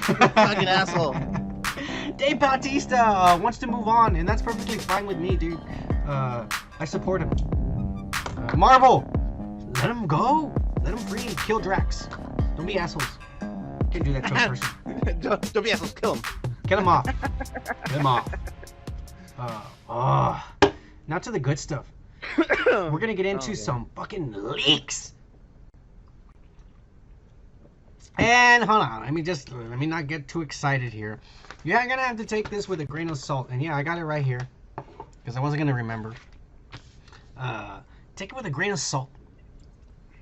Fucking asshole. Dave Bautista wants to move on, and that's perfectly fine with me, dude. I support him. Marvel, let him go. Let him free. Kill Drax. Don't be assholes. Can't do that to a person. Don't be assholes. Kill him. Kill him off. Kill him off. Now to the good stuff. We're gonna get into some fucking leaks. And hold on, let me not get too excited here. You're gonna have to take this with a grain of salt. And yeah, I got it right here because I wasn't gonna remember. Take it with a grain of salt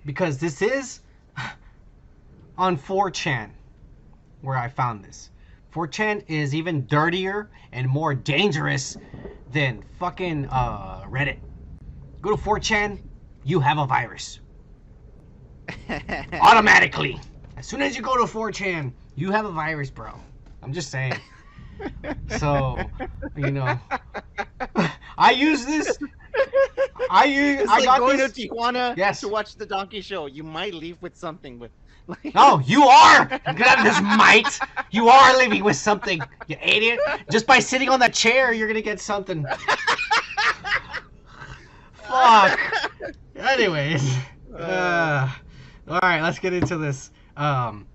because this is on 4chan where I found this. 4chan is even dirtier and more dangerous than fucking Reddit. Go to 4chan, you have a virus. Automatically. As soon as you go to 4chan, you have a virus, bro. I'm just saying. So, you know, I use this. It's I like got going this. to Tijuana Yes. to watch the donkey show. You might leave with something, but No, you are. This might. You are living with something, you idiot. Just by sitting on that chair, you're gonna get something. Fuck. Anyways, all right, let's get into this. Oh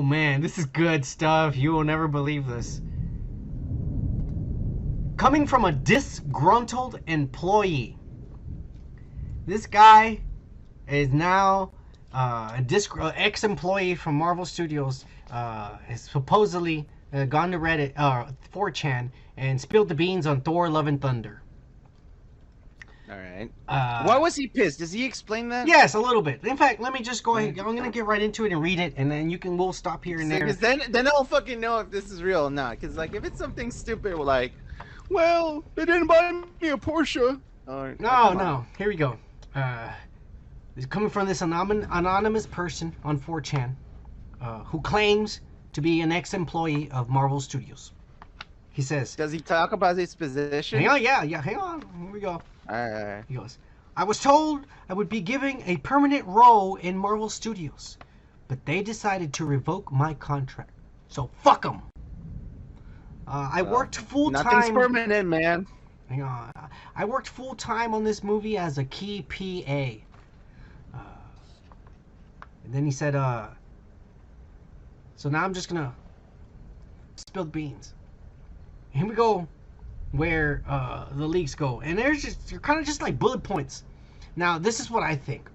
man, this is good stuff. You will never believe this. Coming from a disgruntled employee. This guy is now ex-employee from Marvel Studios. Has supposedly gone to Reddit, 4chan, and spilled the beans on Thor: Love and Thunder. all right. Why was he pissed? Does he explain that? Yes, a little bit. In fact, let me just go ahead. I'm gonna get right into it and read it, and then we'll stop here and there. Because then I'll fucking know if this is real or not. Because like if it's something stupid, like, well, they didn't buy me a Porsche. No. Here we go. It's coming from this anonymous person on 4chan, who claims to be an ex-employee of Marvel Studios. He says, Does he talk about his position? hang on, yeah, hang on. Here we go. Alright. He goes, I was told I would be given a permanent role in Marvel Studios, but they decided to revoke my contract. So fuck them. I worked full-time. Nothing's permanent, man. Hang on. I worked full-time on this movie as a key PA. And then he said, so now I'm just gonna spill the beans. Here we go where the leaks go. And they're kind of just like bullet points. Now, this is what I think.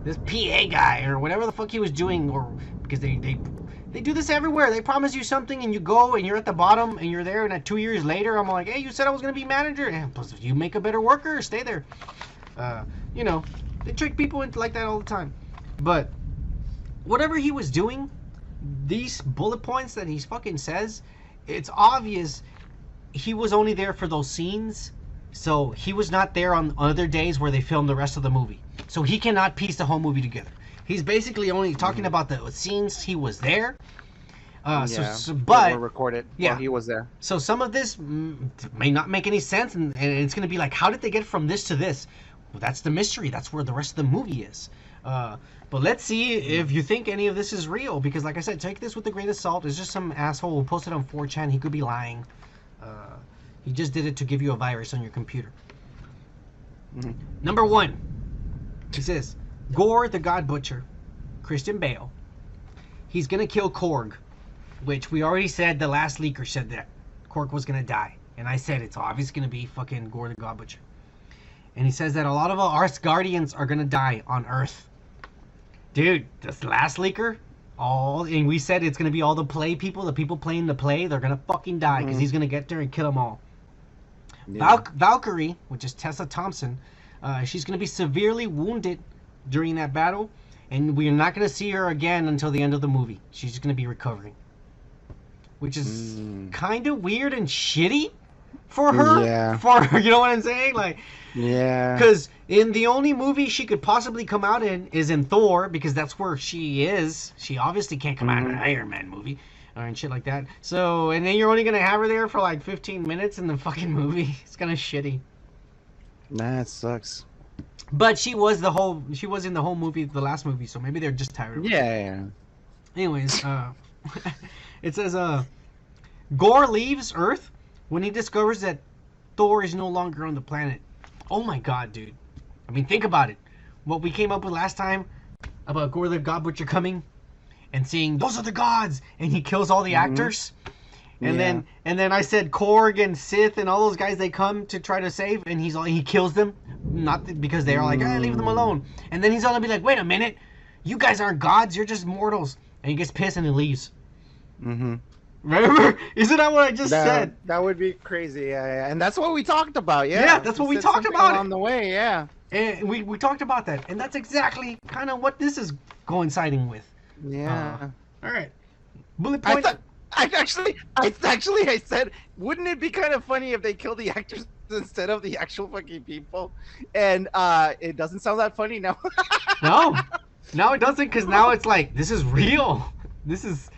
This PA guy, or whatever the fuck he was doing, or because they do this everywhere. They promise you something and you go and you're at the bottom and you're there, and 2 years later I'm like, hey, you said I was gonna be manager, and plus if you make a better worker, stay there. You know, they trick people into like that all the time. But whatever he was doing, these bullet points that he fucking says, it's obvious he was only there for those scenes. So he was not there on other days where they filmed the rest of the movie. So he cannot piece the whole movie together. He's basically only talking about the scenes he was there. But were recorded yeah, while he was there. So some of this may not make any sense, and it's going to be like, how did they get from this to this? Well, that's the mystery. That's where the rest of the movie is. But let's see if you think any of this is real, because like I said, take this with a grain of salt. It's just some asshole who posted on 4chan. He could be lying. He just did it to give you a virus on your computer. Number 1, he says, Gorr the God Butcher, Christian Bale, he's going to kill Korg, which we already said, the last leaker said that Korg was going to die. And I said it's obvious going to be fucking Gorr the God Butcher. And he says that a lot of our Guardians are going to die on Earth. Dude, this last leaker, and we said it's going to be all the play people, the people playing the play, they're going to fucking die because he's going to get there and kill them all. Yeah. Valkyrie, which is Tessa Thompson, she's going to be severely wounded during that battle, and we're not going to see her again until the end of the movie. She's just going to be recovering, which is kind of weird and shitty for her. Yeah. For her, you know what I'm saying? Like, yeah. Because in the only movie she could possibly come out in is in Thor, because that's where she is. She obviously can't come out in an Iron Man movie and shit like that. So, and then you're only gonna have her there for like 15 minutes in the fucking movie. It's kind of shitty. Nah, it sucks. But she was in the whole movie, the last movie. So maybe they're just tired of her. Yeah. Anyways, it says Gorr leaves Earth when he discovers that Thor is no longer on the planet. Oh my god, dude. I mean, think about it. What we came up with last time about Gorr the God Butcher coming and seeing those are the gods, and he kills all the actors. And then I said Korg and Sith and all those guys, they come to try to save, and he kills them, not because they're like, leave them alone. And then he's gonna be like, wait a minute, you guys aren't gods, you're just mortals. And he gets pissed and he leaves. Remember? Isn't that what I just said? That would be crazy. Yeah. And that's what we talked about. Yeah. Yeah, that's what we talked about on the way. Yeah. And we talked about that, and that's exactly kind of what this is coinciding with. Yeah. All right. Bullet point. I said, wouldn't it be kind of funny if they killed the actors instead of the actual fucking people? And it doesn't sound that funny now. No, it doesn't, because now it's like, this is real. This is,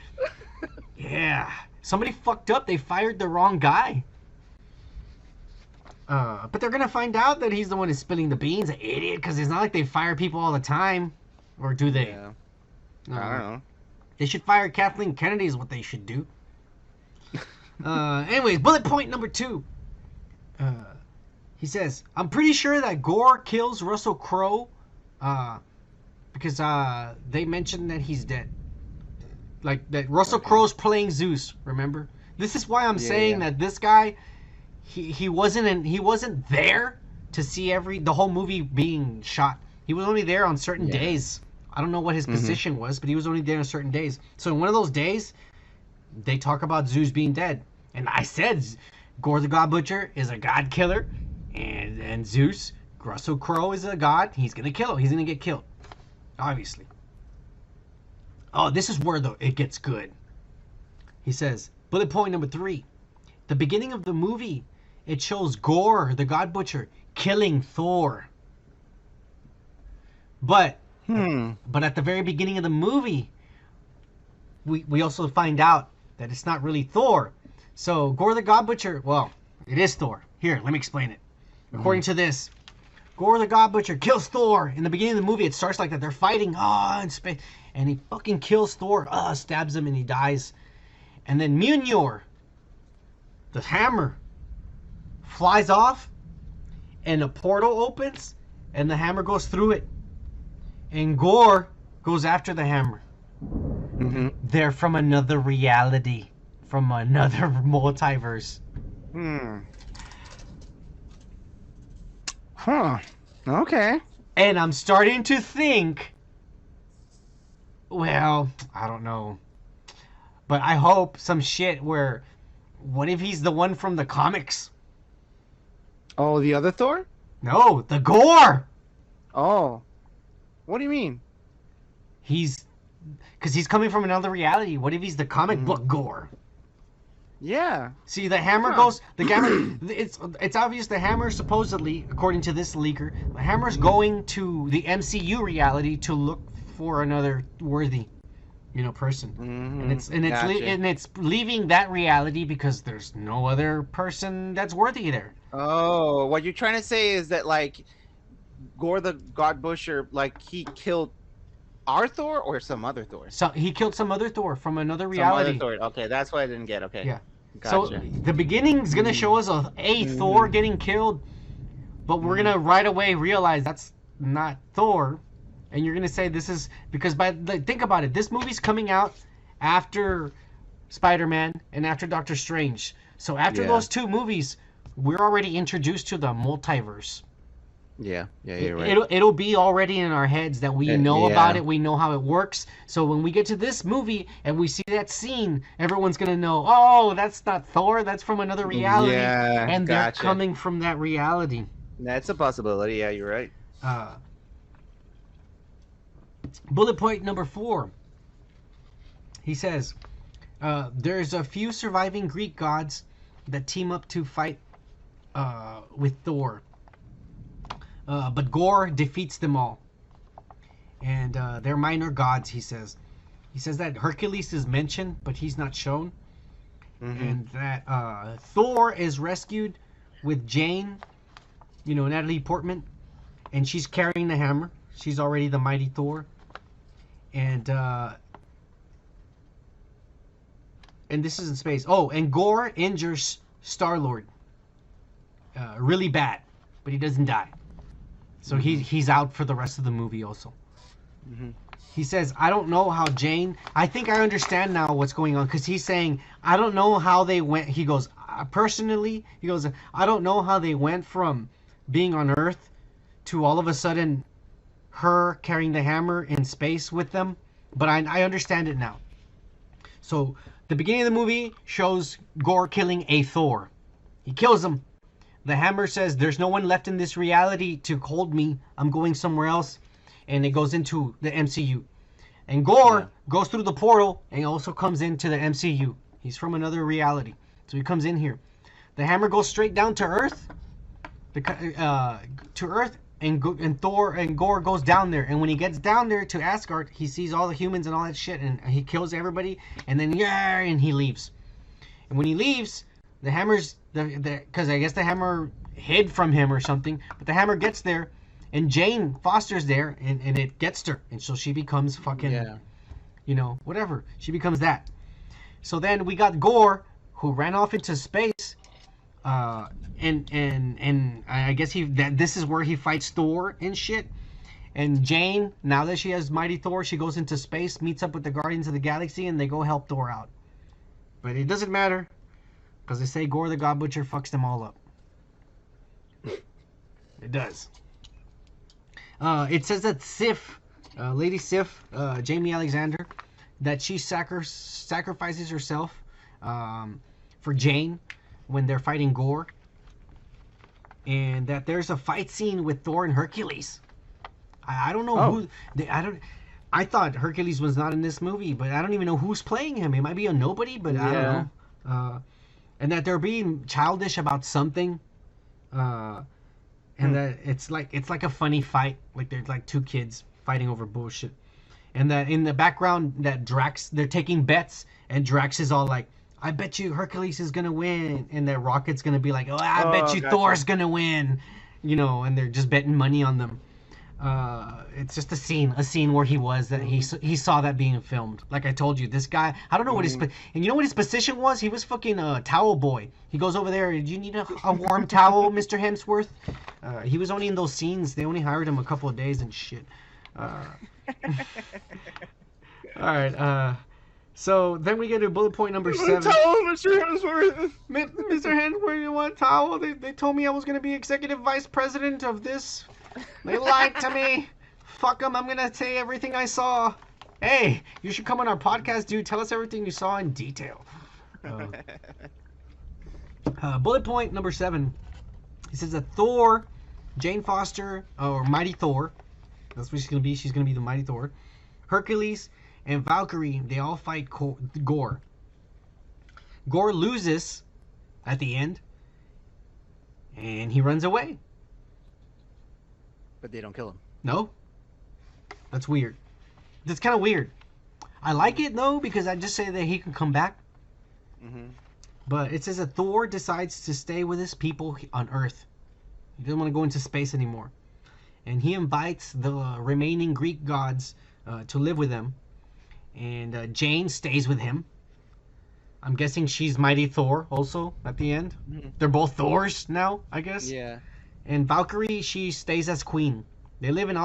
yeah. Somebody fucked up. They fired the wrong guy. But they're going to find out that he's the one who's spilling the beans, an idiot, because it's not like they fire people all the time. Or do they? Yeah. I don't know. They should fire Kathleen Kennedy is what they should do. Anyways, bullet point number 2. He says, I'm pretty sure that Gorr kills Russell Crowe because they mentioned that he's dead. Like, that Russell Crowe's playing Zeus, remember? This is why I'm saying that this guy, he wasn't there to see the whole movie being shot. He was only there on certain days. I don't know what his position was, but he was only there on certain days. So in one of those days, they talk about Zeus being dead. And I said Gorr the God Butcher is a god killer, and Zeus, Russell Crowe, is a god. He's going to kill him. He's going to get killed. Obviously. Oh, this is where it gets good. He says, bullet point number 3. The beginning of the movie, it shows Gorr the God Butcher killing Thor. But at the very beginning of the movie, we also find out that it's not really Thor. So Gorr the God Butcher, well, it is Thor. Here, let me explain it. According to this, Gorr the God Butcher kills Thor. In the beginning of the movie, it starts like that. They're fighting, in space, and he fucking kills Thor. Stabs him and he dies. And then Mjolnir, the hammer, flies off, and a portal opens, and the hammer goes through it. And Gorr goes after the hammer. They're from another reality, from another multiverse. Okay. And I'm starting to think, well, I don't know, but I hope some shit where, what if he's the one from the comics? Oh, the other Thor? No, the Gorr. Oh. What do you mean? Because he's coming from another reality. What if he's the comic book Gorr? Yeah. See, the hammer goes. The hammer. It's obvious. The hammer, supposedly, according to this leaker, the hammer's going to the MCU reality to look for another worthy, person. And it's leaving that reality because there's no other person that's worthy there. Oh, what you're trying to say is that, like, Gorr the God Butcher, like, he killed our Thor or some other Thor? So he killed some other Thor from another reality. Some other Thor. Okay, that's what I didn't get. Okay. Yeah. Gotcha. So the beginning's gonna show us a Thor getting killed, but we're gonna right away realize that's not Thor, and you're gonna say this is because think about it. This movie's coming out after Spider-Man and after Doctor Strange. So after those 2 movies, we're already introduced to the multiverse. Yeah, you're right. It'll be already in our heads that we know about it. We know how it works. So when we get to this movie and we see that scene, everyone's gonna know, oh, that's not Thor. That's from another reality. Yeah, and they're coming from that reality. That's a possibility. Yeah, you're right. Bullet point number 4. He says, there's a few surviving Greek gods that team up to fight with Thor. But Gorr defeats them all. And they're minor gods, he says. He says that Hercules is mentioned, but he's not shown. And that Thor is rescued with Jane, Natalie Portman. And she's carrying the hammer. She's already the mighty Thor. And and this is in space. Oh, and Gorr injures Star-Lord really bad, but he doesn't die. So he's out for the rest of the movie also. Mm-hmm. He says, I don't know how Jane... I think I understand now what's going on, because he's saying, I don't know how they went... He goes, personally, he goes, I don't know how they went from being on Earth to all of a sudden her carrying the hammer in space with them, but I understand it now. So, the beginning of the movie shows Gorr killing a Thor. He kills him. The hammer says, there's no one left in this reality to hold me. I'm going somewhere else. And it goes into the MCU. And Gorr goes through the portal and also comes into the MCU. He's from another reality. So he comes in here. The hammer goes straight down to Earth. And Thor and Gorr goes down there. And when he gets down there to Asgard, he sees all the humans and all that shit. And he kills everybody. And then, and he leaves. And when he leaves, the hammer's... Because I guess the hammer hid from him or something. But the hammer gets there. And Jane Foster's there. And it gets her. And so she becomes fucking... You know, whatever. She becomes that. So then we got Gorr, who ran off into space. And I guess this is where he fights Thor and shit. And Jane, now that she has Mighty Thor, she goes into space, meets up with the Guardians of the Galaxy, and they go help Thor out. But it doesn't matter. Because they say Gorr the God Butcher fucks them all up. It does. It says that Sif, Lady Sif, Jamie Alexander, that she sacrifices herself for Jane when they're fighting Gorr. And that there's a fight scene with Thor and Hercules. I don't know I thought Hercules was not in this movie, but I don't even know who's playing him. He might be a nobody, but I don't know. And that they're being childish about something. And that it's like a funny fight. Like there's like two kids fighting over bullshit. And that in the background, that Drax, they're taking bets, and Drax is all like, I bet you Hercules is gonna win, and that Rocket's gonna be like, I bet you Thor's gonna win, you know, and they're just betting money on them. It's just a scene where he saw that being filmed. Like I told you, this guy, I don't know what and you know what his position was? He was fucking towel boy. He goes over there, do you need a warm towel, Mr. Hemsworth? He was only in those scenes. They only hired him a couple of days and shit. Alright, so then we get to bullet point number 7. Towel, Mr. Hemsworth. Mr. Hemsworth, you want a towel? They told me I was going to be executive vice president of this. They lied to me. Fuck them. I'm going to say everything I saw. Hey, you should come on our podcast, dude. Tell us everything you saw in detail. Bullet point number 7. He says that Thor, Jane Foster, or Mighty Thor, that's what she's going to be. She's going to be the Mighty Thor. Hercules and Valkyrie, they all fight Gorr. Gorr loses at the end, and he runs away. But they don't kill him. No? That's weird. That's kind of weird. I like it, though, because I just say that he can come back. Mm-hmm. But it says that Thor decides to stay with his people on Earth. He doesn't want to go into space anymore. And he invites the remaining Greek gods to live with him. And Jane stays with him. I'm guessing she's Mighty Thor also at the end. Mm-hmm. They're both Thors now, I guess. Yeah. And Valkyrie, she stays as queen. They live in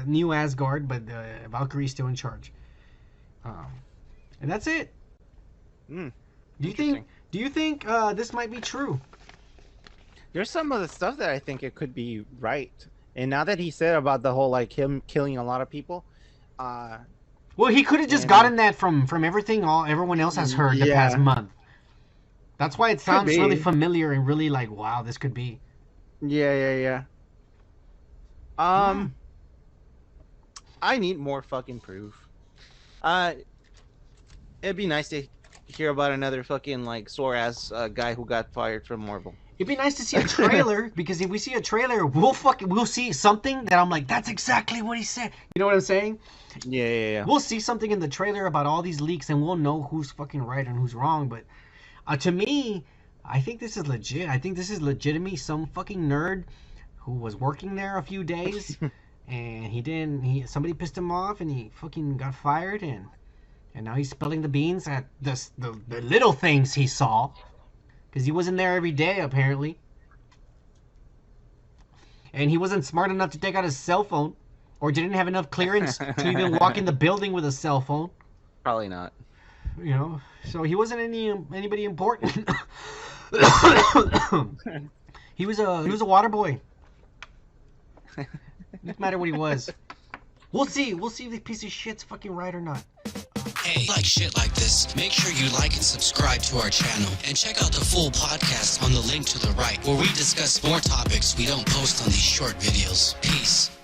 New Asgard, but Valkyrie's still in charge. And that's it. Do you think this might be true? There's some of the stuff that I think it could be right. And now that he said about the whole like him killing a lot of people, well, he could have just gotten that from everything everyone else has heard the past month. That's why it sounds really familiar and really like, wow, this could be. Yeah. I need more fucking proof. It'd be nice to hear about another fucking like sore ass guy who got fired from Marvel. It'd be nice to see a trailer, because if we see a trailer, we'll see something that I'm like, that's exactly what he said. You know what I'm saying? Yeah. We'll see something in the trailer about all these leaks, and we'll know who's fucking right and who's wrong. But to me, I think this is legit. I think this is legitimately some fucking nerd who was working there a few days, and somebody pissed him off, and he fucking got fired, and And now he's spilling the beans at the little things he saw. Because he wasn't there every day, apparently. And he wasn't smart enough to take out his cell phone. Or didn't have enough clearance to even walk in the building with a cell phone. Probably not. You know, so he wasn't anybody important. He was a water boy. Doesn't matter what he was. We'll see if the piece of shit's fucking right or not. Hey, like shit like this, make sure you like and subscribe to our channel and check out the full podcast on the link to the right where we discuss more topics we don't post on these short videos. Peace.